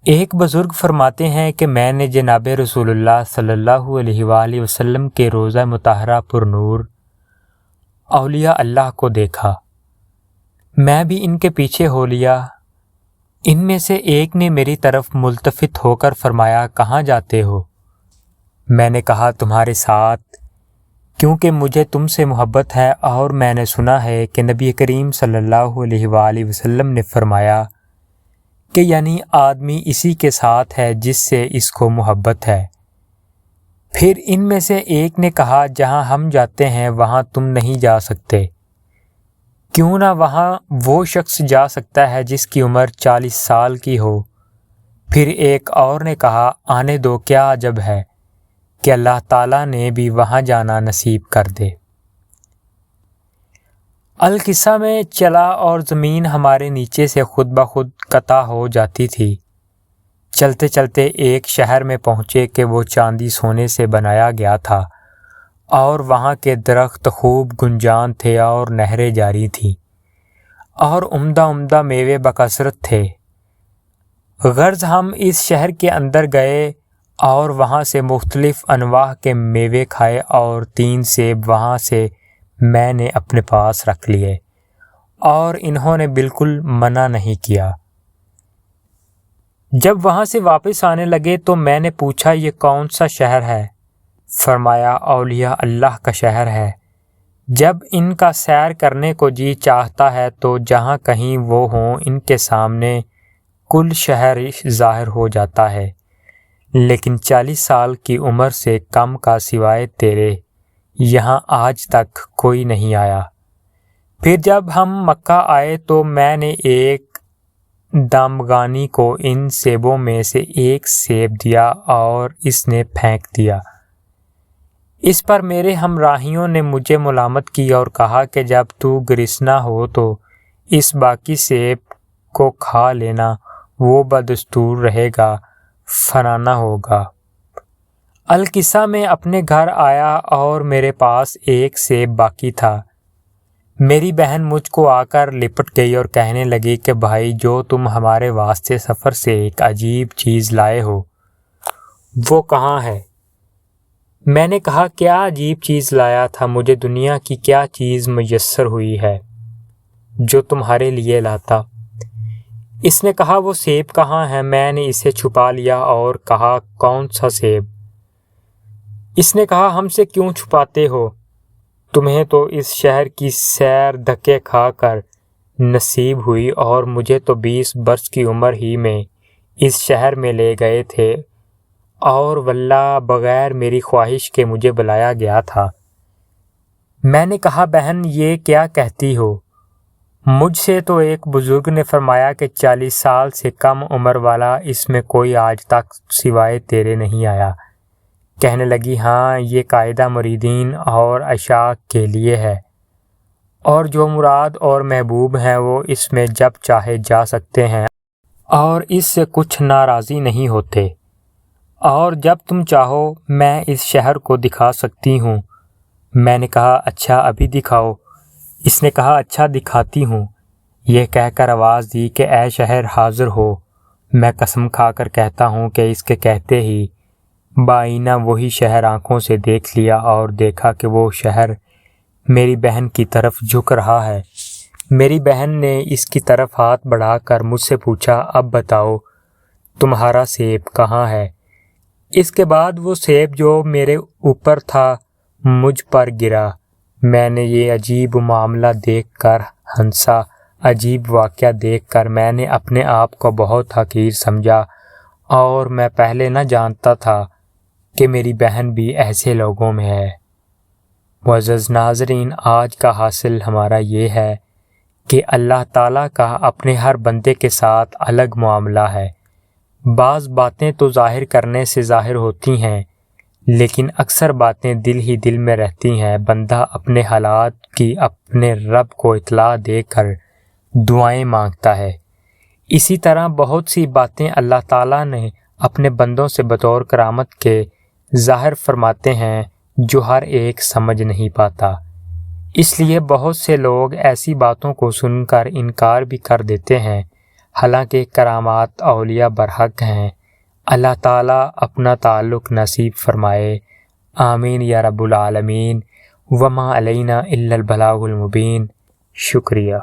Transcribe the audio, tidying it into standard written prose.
ایک بزرگ فرماتے ہیں کہ میں نے جناب رسول اللہ صلی اللہ علیہ وآلہ وسلم کے روضہ مطہرہ پر نور اولیاء اللہ کو دیکھا۔ میں بھی ان کے پیچھے ہو لیا۔ ان میں سے ایک نے میری طرف ملتفت ہو کر فرمایا، کہاں جاتے ہو؟ میں نے کہا، تمہارے ساتھ، کیونکہ مجھے تم سے محبت ہے، اور میں نے سنا ہے کہ نبی کریم صلی اللہ علیہ وآلہ وسلم نے فرمایا کہ یعنی آدمی اسی کے ساتھ ہے جس سے اس کو محبت ہے۔ پھر ان میں سے ایک نے کہا، جہاں ہم جاتے ہیں وہاں تم نہیں جا سکتے، کیوں نہ وہاں وہ شخص جا سکتا ہے جس کی عمر 40 سال کی ہو۔ پھر ایک اور نے کہا، آنے دو، کیا عجب ہے کہ اللہ تعالیٰ نے بھی وہاں جانا نصیب کر دے۔ القصہ میں چلا اور زمین ہمارے نیچے سے خود بخود قطع ہو جاتی تھی۔ چلتے چلتے ایک شہر میں پہنچے کہ وہ چاندی سونے سے بنایا گیا تھا، اور وہاں کے درخت خوب گنجان تھے اور نہریں جاری تھیں، اور عمدہ عمدہ میوے بکثرت تھے۔ غرض ہم اس شہر کے اندر گئے اور وہاں سے مختلف انواع کے میوے کھائے، اور 3 سیب وہاں سے میں نے اپنے پاس رکھ لیے، اور انہوں نے بالکل منع نہیں کیا۔ جب وہاں سے واپس آنے لگے تو میں نے پوچھا، یہ کون سا شہر ہے؟ فرمایا، اولیاء اللہ کا شہر ہے۔ جب ان کا سیر کرنے کو جی چاہتا ہے تو جہاں کہیں وہ ہوں ان کے سامنے کل شہر ظاہر ہو جاتا ہے، لیکن 40 سال کی عمر سے کم کا سوائے تیرے یہاں آج تک کوئی نہیں آیا۔ پھر جب ہم مکہ آئے تو میں نے ایک دامغانی کو ان سیبوں میں سے ایک سیب دیا اور اس نے پھینک دیا۔ اس پر میرے ہمراہیوں نے مجھے ملامت کی اور کہا کہ جب تو گرسنہ ہو تو اس باقی سیب کو کھا لینا، وہ بدستور رہے گا، فنانا ہوگا۔ القصہ میں اپنے گھر آیا اور میرے پاس ایک سیب باقی تھا۔ میری بہن مجھ کو آ کر لپٹ گئی اور کہنے لگی کہ بھائی، جو تم ہمارے واسطے سفر سے ایک عجیب چیز لائے ہو وہ کہاں ہے؟ میں نے کہا، کیا عجیب چیز لایا تھا؟ مجھے دنیا کی کیا چیز میسر ہوئی ہے جو تمہارے لیے لاتا؟ اس نے کہا، وہ سیب کہاں ہے؟ میں نے اسے چھپا لیا اور کہا، کون سا سیب؟ اس نے کہا، ہم سے کیوں چھپاتے ہو؟ تمہیں تو اس شہر کی سیر دھکے کھا کر نصیب ہوئی، اور مجھے تو 20 برس کی عمر ہی میں اس شہر میں لے گئے تھے، اور واللہ بغیر میری خواہش کے مجھے بلایا گیا تھا۔ میں نے کہا، بہن یہ کیا کہتی ہو؟ مجھ سے تو ایک بزرگ نے فرمایا کہ 40 سال سے کم عمر والا اس میں کوئی آج تک سوائے تیرے نہیں آیا۔ کہنے لگی، ہاں، یہ قاعدہ مریدین اور عشاق کے لیے ہے، اور جو مراد اور محبوب ہیں وہ اس میں جب چاہے جا سکتے ہیں اور اس سے کچھ ناراضی نہیں ہوتے، اور جب تم چاہو میں اس شہر کو دکھا سکتی ہوں۔ میں نے کہا، اچھا ابھی دکھاؤ۔ اس نے کہا، اچھا دکھاتی ہوں۔ یہ کہہ کر آواز دی کہ اے شہر حاضر ہو۔ میں قسم کھا کر کہتا ہوں کہ اس کے کہتے ہی بآئینہ وہی شہر آنکھوں سے دیکھ لیا، اور دیکھا کہ وہ شہر میری بہن کی طرف جھک رہا ہے۔ میری بہن نے اس کی طرف ہاتھ بڑھا کر مجھ سے پوچھا، اب بتاؤ تمہارا سیب کہاں ہے؟ اس کے بعد وہ سیب جو میرے اوپر تھا مجھ پر گرا۔ میں نے یہ عجیب معاملہ دیکھ کر ہنسا۔ عجیب واقعہ دیکھ کر میں نے اپنے آپ کو بہت حقیر سمجھا، اور میں پہلے نہ جانتا تھا کہ میری بہن بھی ایسے لوگوں میں ہے۔ معزز ناظرین، آج کا حاصل ہمارا یہ ہے کہ اللہ تعالیٰ کا اپنے ہر بندے کے ساتھ الگ معاملہ ہے۔ بعض باتیں تو ظاہر کرنے سے ظاہر ہوتی ہیں، لیکن اکثر باتیں دل ہی دل میں رہتی ہیں۔ بندہ اپنے حالات کی اپنے رب کو اطلاع دے کر دعائیں مانگتا ہے۔ اسی طرح بہت سی باتیں اللہ تعالیٰ نے اپنے بندوں سے بطور کرامت کے ظاہر فرماتے ہیں جو ہر ایک سمجھ نہیں پاتا۔ اس لیے بہت سے لوگ ایسی باتوں کو سن کر انکار بھی کر دیتے ہیں، حالانکہ کرامات اولیاء برحق ہیں۔ اللہ تعالیٰ اپنا تعلق نصیب فرمائے، آمین یا رب العالمین۔ وما علینا الا البلاغ المبین۔ شکریہ۔